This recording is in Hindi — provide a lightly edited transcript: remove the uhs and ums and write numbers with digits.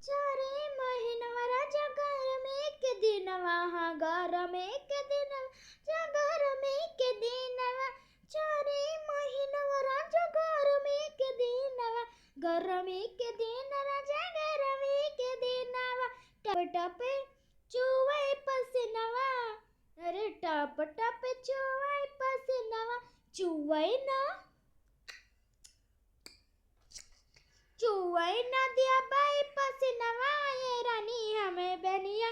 चारे महीनवा राजा घर में के दिनवा, हाँ घर में के दिनवा, घर में के दिनवा, चारे महीनवा राजा घर में के दिनवा, घर में के दिन राजा घर में के दिनवा, टप टप चुवाए पसीनवा, अरे टप टप चुवाए पसीनवा, चुवाए ना चुवाई ना दिया बाई पसीनवा, ये रानी हमें बनिया